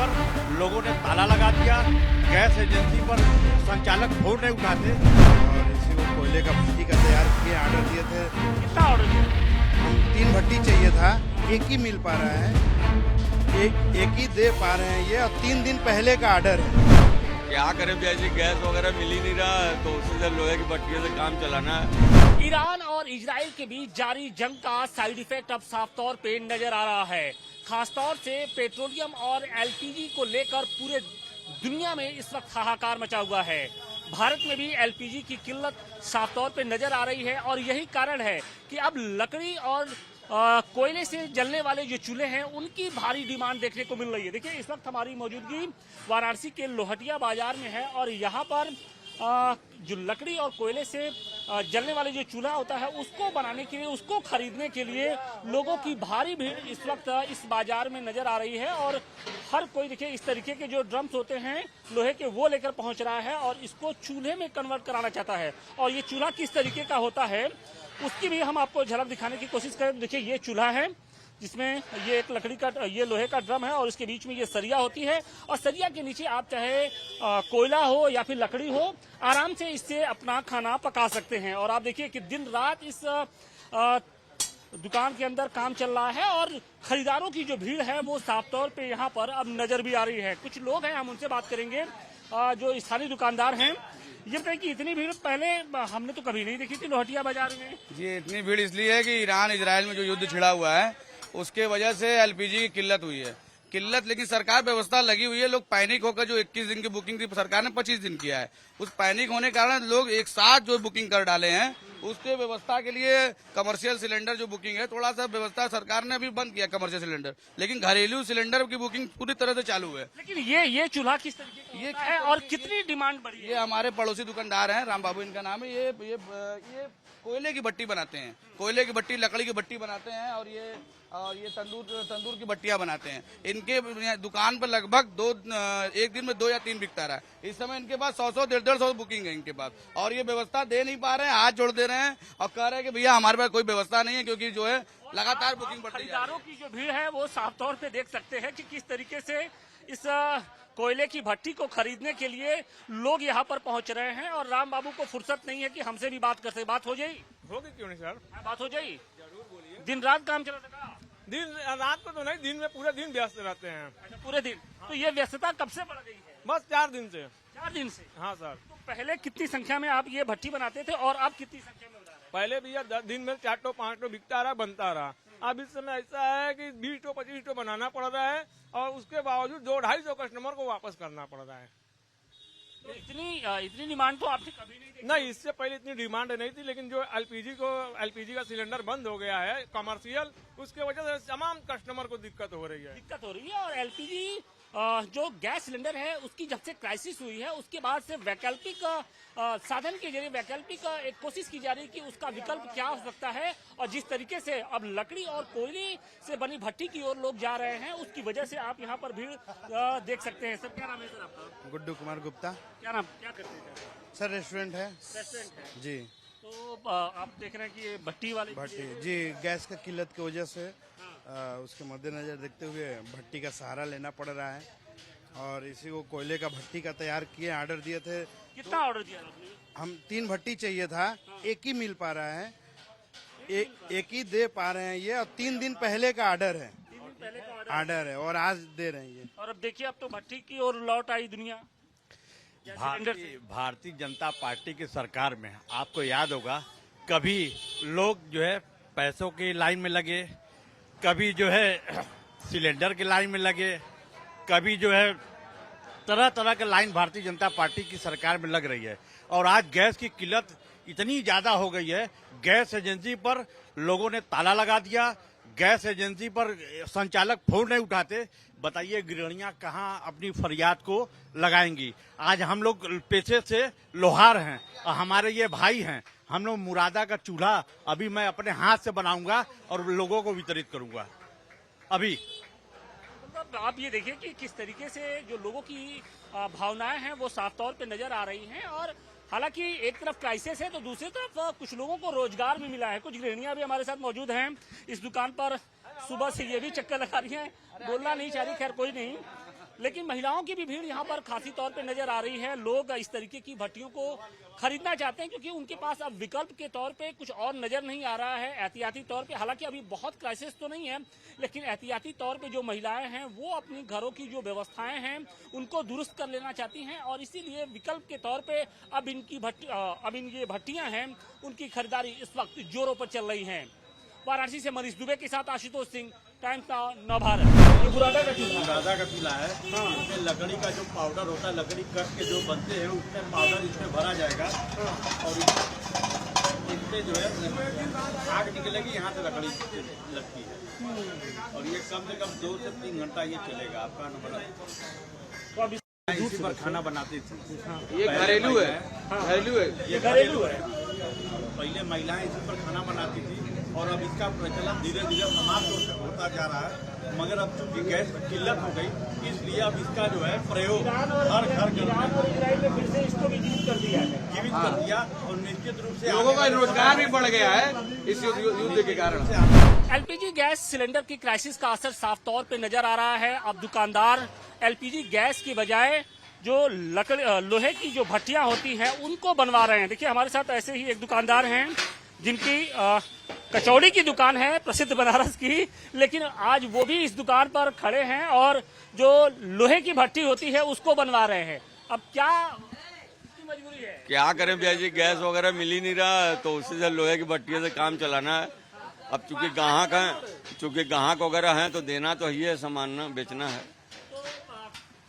पर लोगों ने ताला लगा दिया। गैस एजेंसी पर संचालक फोन नहीं उठाते और इसी को कोयले का भट्टी का तैयार किए, ऑर्डर दिए थे। कितना ऑर्डर दिया? 3 भट्टी चाहिए था, एक ही मिल पा रहा है, एक ही दे पा रहे हैं ये, और 3 दिन पहले का ऑर्डर है। क्या करें जैसे गैस वगैरह मिल ही नहीं रहा है, तो उसी से लोहे की भट्टियों से काम चलाना है। ईरान और इजराइल के बीच जारी जंग का साइड इफेक्ट अब साफ तौर पे नजर आ रहा है। खासतौर से पेट्रोलियम और एलपीजी को लेकर पूरे दुनिया में इस वक्त हाहाकार मचा हुआ है। भारत में भी एलपीजी की किल्लत साफ तौर पे नजर आ रही है और यही कारण है कि अब लकड़ी और कोयले से जलने वाले जो चूल्हे हैं उनकी भारी डिमांड देखने को मिल रही है। देखिए, इस वक्त हमारी मौजूदगी वाराणसी के लोहटिया बाजार में है और यहाँ पर जो लकड़ी और कोयले से जलने वाले जो चूल्हा होता है उसको बनाने के लिए, उसको खरीदने के लिए लोगों की भारी भीड़ इस वक्त इस बाजार में नजर आ रही है। और हर कोई देखिए इस तरीके के जो ड्रम्स होते हैं लोहे के, वो लेकर पहुंच रहा है और इसको चूल्हे में कन्वर्ट कराना चाहता है। और ये चूल्हा किस तरीके का होता है उसकी भी हम आपको झलक दिखाने की कोशिश करें। देखिए, ये चूल्हा है जिसमें ये एक लकड़ी का, ये लोहे का ड्रम है और इसके बीच में ये सरिया होती है और सरिया के नीचे आप चाहे कोयला हो या फिर लकड़ी हो, आराम से इससे अपना खाना पका सकते हैं। और आप देखिए कि दिन रात इस दुकान के अंदर काम चल रहा है और खरीदारों की जो भीड़ है वो साफ तौर पे यहाँ पर अब नजर भी आ रही है। कुछ लोग हैं, हम उनसे बात करेंगे जो स्थानीय दुकानदार हैं। ये बताइए कि इतनी भीड़ पहले हमने तो कभी नहीं देखी थी लोहटिया बाजार में। जी, इतनी भीड़ इसलिए है कि ईरान इजराइल में जो युद्ध छिड़ा हुआ है उसके वजह से एलपीजी की किल्लत हुई है। लेकिन सरकार व्यवस्था लगी हुई है। लोग पैनिक होकर, जो 21 दिन की बुकिंग थी सरकार ने 25 दिन किया है, उस पैनिक होने के कारण लोग एक साथ जो बुकिंग कर डाले हैं। उसके व्यवस्था के लिए कमर्शियल सिलेंडर जो बुकिंग है, थोड़ा सा व्यवस्था सरकार ने अभी बंद किया कमर्शियल सिलेंडर, लेकिन घरेलू सिलेंडर की बुकिंग पूरी तरह से चालू है। लेकिन ये चूल्हा किस तरीके का है और कितनी डिमांड बढ़ी है? ये हमारे पड़ोसी दुकानदार हैं, राम बाबू इनका नाम है। ये कोयले की भट्टी बनाते हैं, कोयले की भट्टी, लकड़ी की भट्टी बनाते हैं और ये तंदूर की भट्टियां बनाते हैं। इनके दुकान पर लगभग एक दिन में 2 या 3 बिकता रहा है। इस समय इनके पास 100 150 बुकिंग है इनके पास, और ये व्यवस्था दे नहीं पा रहे हैं, हाथ जोड़ दे रहे हैं और कह रहे हैं कि भैया हमारे पास कोई व्यवस्था नहीं है, क्योंकि जो है लगातार बुकिंग बढ़ती है। खरीदारों की जो भीड़ है वो साफ तौर पे देख सकते हैं कि किस तरीके से इस कोयले की भट्टी को खरीदने के लिए लोग यहाँ पर पहुँच रहे हैं। और राम बाबू को फुर्सत नहीं है कि हमसे भी बात करते। बात हो जाए? होगी, क्यों नहीं सर, बात हो जाए। दिन रात काम चला था? दिन रात को तो नहीं, दिन में पूरे दिन व्यस्त रहते हैं। अच्छा, पूरे दिन। तो ये व्यस्तता कब से बढ़ गई है? बस 4 दिन से। 4 दिन से? हाँ सर। तो पहले कितनी संख्या में आप ये भट्टी बनाते थे और अब कितनी संख्या में बना रहे हैं? पहले भैया दिन में 4 5 बिकता रहा, बनता रहा। अब इस समय ऐसा है कि 20 25 बनाना पड़ रहा है और उसके बावजूद 200-250 कस्टमर को वापस करना पड़ रहा है। तो इतनी डिमांड तो आपने कभी नहीं देखी? नहीं, इससे पहले इतनी डिमांड नहीं थी, लेकिन जो एलपीजी का सिलेंडर बंद हो गया है कमर्शियल, उसके वजह से तमाम कस्टमर को दिक्कत हो रही है। और एलपीजी जो गैस सिलेंडर है उसकी जब से क्राइसिस हुई है उसके बाद से वैकल्पिक साधन के जरिए वैकल्पिक एक कोशिश की जा रही है कि उसका विकल्प क्या हो सकता है। और जिस तरीके से अब लकड़ी और कोयले से बनी भट्टी की ओर लोग जा रहे हैं उसकी वजह से आप यहाँ पर भीड़ देख सकते हैं। सर, क्या नाम है सर आपका? गुड्डू कुमार गुप्ता। क्या नाम, क्या करते हैं सर? रेस्टोरेंट है। रेस्टोरेंट है जी। तो आप देख रहे हैं कि ये भट्टी वाली भट्टी, जी, गैस का किल्लत की वजह से उसके मद्देनजर देखते हुए भट्टी का सहारा लेना पड़ रहा है और इसी को कोयले का भट्टी का तैयार किए, ऑर्डर दिए थे। कितना ऑर्डर दिया आपने? हम 3 भट्टी चाहिए था, एक ही मिल पा रहा है, एक ही दे पा रहे हैं ये, और 3 दिन पहले का ऑर्डर है। 3 दिन पहले का ऑर्डर है और आज दे रहे हैं ये। और अब देखिए, अब तो भट्टी की ओर लौट आई दुनिया। भारतीय जनता पार्टी की सरकार में आपको याद होगा, कभी लोग जो है पैसों की लाइन में लगे, कभी जो है सिलेंडर की लाइन में लगे, कभी जो है तरह तरह के लाइन भारतीय जनता पार्टी की सरकार में लग रही है। और आज गैस की किल्लत इतनी ज्यादा हो गई है, गैस एजेंसी पर लोगों ने ताला लगा दिया। गैस एजेंसी पर संचालक फोन नहीं उठाते। बताइए गृहिणियां कहाँ अपनी फरियाद को लगाएंगी? आज हम लोग पेशे से लोहार हैं और हमारे ये भाई हैं। हम लोग मुरादा का चूल्हा अभी मैं अपने हाथ से बनाऊंगा और लोगों को वितरित करूंगा अभी। मतलब आप ये देखिए कि किस तरीके से जो लोगों की भावनाएं हैं वो साफ तौर पे नजर आ रही हैं। और हालांकि एक तरफ क्राइसिस है तो दूसरी तरफ कुछ लोगों को रोजगार भी मिला है। कुछ गृहिणियां भी हमारे साथ मौजूद हैं इस दुकान पर। सुबह से ये भी चक्कर लगा रही हैं, बोलना नहीं चाह रही, खैर कोई नहीं। लेकिन महिलाओं की भी भीड़ यहाँ पर खासी तौर पे नजर आ रही है। लोग इस तरीके की भट्टियों को खरीदना चाहते हैं क्योंकि उनके पास अब विकल्प के तौर पे कुछ और नजर नहीं आ रहा है। एहतियाती तौर पे, हालांकि अभी बहुत क्राइसिस तो नहीं है, लेकिन एहतियाती तौर पे जो महिलाएं हैं वो अपनी घरों की जो व्यवस्थाएं हैं उनको दुरुस्त कर लेना चाहती हैं और इसीलिए विकल्प के तौर पे अब ये भट्टियां हैं उनकी खरीदारी इस वक्त जोरों पर चल रही है। वाराणसी से मनीष दुबे के साथ आशुतोष सिंह, टाइम्स नाउ नवभारत। ये बुरादा का चूल्हा राधा का चूल्हा है। इसमें लकड़ी का जो पाउडर होता है, लकड़ी कट के जो बनते हैं उसमें पाउडर इसमें भरा जाएगा और इसमें जो है आग निकलेगी, यहाँ से लकड़ी लगती है और ये कम से कम 2 से 3 घंटा ये चलेगा आपका नंबर। तो अब इसी पर खाना बनाती थी। ये घरेलू है, ये घरेलू है। पहले महिलाएं इसी पर खाना बनाती थी और अब इसका प्रचलन धीरे धीरे समाप्त होता जा रहा है, मगर अब चूंकि गैस की किल्लत हो गई इसलिए अब इसका जो है प्रयोग हर घर में फिर से इसको भी जीवित कर दिया है। जीवित कर दिया और निश्चित रूप से लोगों का रोजगार भी बढ़ गया है इस युद्ध के कारण। एलपीजी गैस सिलेंडर की क्राइसिस का असर साफ तौर पे नजर आ रहा है। अब दुकानदार एलपीजी गैस की बजाय जो लोहे की जो भट्टियां होती हैं उनको बनवा रहे हैं। देखिए हमारे साथ ऐसे ही एक दुकानदार हैं जिनकी कचौड़ी की दुकान है प्रसिद्ध बनारस की, लेकिन आज वो भी इस दुकान पर खड़े हैं और जो लोहे की भट्टी होती है उसको बनवा रहे हैं। अब क्या मजबूरी है, क्या करें भैया जी, गैस वगैरह मिल ही नहीं रहा तो उसी से लोहे की भट्टियों से काम चलाना है। अब चूंकि ग्राहक वगैरह हैं तो देना तो ही है, सामान ना बेचना है।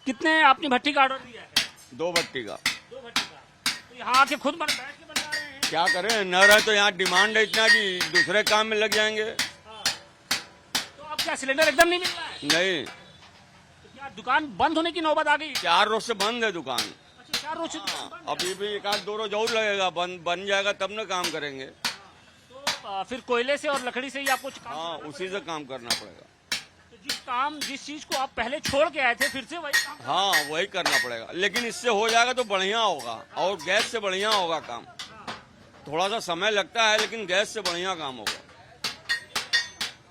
कितने आपने भट्टी का ऑर्डर दिया है? 2 भट्टी का। 2 भट्टी का। तो यहाँ आके खुद बैठ के बनवा रहे हैं। क्या करें, न रहे तो यहाँ डिमांड है इतना कि दूसरे काम में लग जाएंगे। तो अब क्या सिलेंडर एकदम नहीं मिल रहा है? नहीं, तो क्या दुकान बंद होने की नौबत आ गई? 4 रोज से बंद है दुकान। अच्छा, 4 रोज से दुकान बंद है। अभी भी 1-2 रोज और लगेगा, बन जाएगा तब न काम करेंगे। तो फिर कोयले से और लकड़ी से ही आपको काम हाँ, करना उसी से काम करना पड़ेगा। तो जिस चीज को आप पहले छोड़ के आए थे फिर से वही काम। हाँ, वही करना पड़ेगा, लेकिन इससे हो जाएगा तो बढ़िया होगा और गैस से बढ़िया होगा काम। थोड़ा सा समय लगता है लेकिन गैस से बढ़िया काम होगा।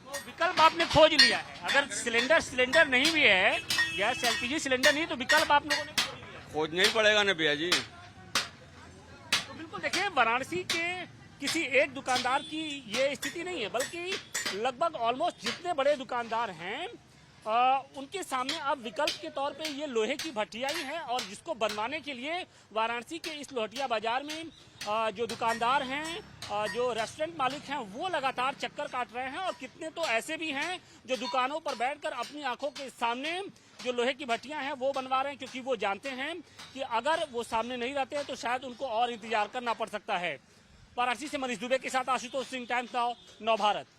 तो विकल्प आपने खोज लिया है। अगर सिलेंडर नहीं भी है, गैस एलपीजी सिलेंडर नहीं, तो विकल्प आप लोगों ने खोज लिया है। खोजना ही पड़ेगा ना भैया जी। तो बिल्कुल देखिए, वाराणसी के किसी एक दुकानदार की ये स्थिति नहीं है, बल्कि लगभग ऑलमोस्ट जितने बड़े दुकानदार हैं उनके सामने अब विकल्प के तौर पे ये लोहे की भट्टियां ही हैं और जिसको बनवाने के लिए वाराणसी के इस लोहटिया बाजार में जो दुकानदार हैं, जो रेस्टोरेंट मालिक हैं, वो लगातार चक्कर काट रहे हैं और कितने तो ऐसे भी हैं जो दुकानों पर बैठकर अपनी आंखों के सामने जो लोहे की भट्टियां हैं वो बनवा रहे हैं, क्योंकि वो जानते हैं कि अगर वो सामने नहीं रहते हैं तो शायद उनको और इंतजार करना पड़ सकता है। वाराणसी से मनीष दुबे के साथ आशुतोष सिंह, टाइम्स नाउ नवभारत।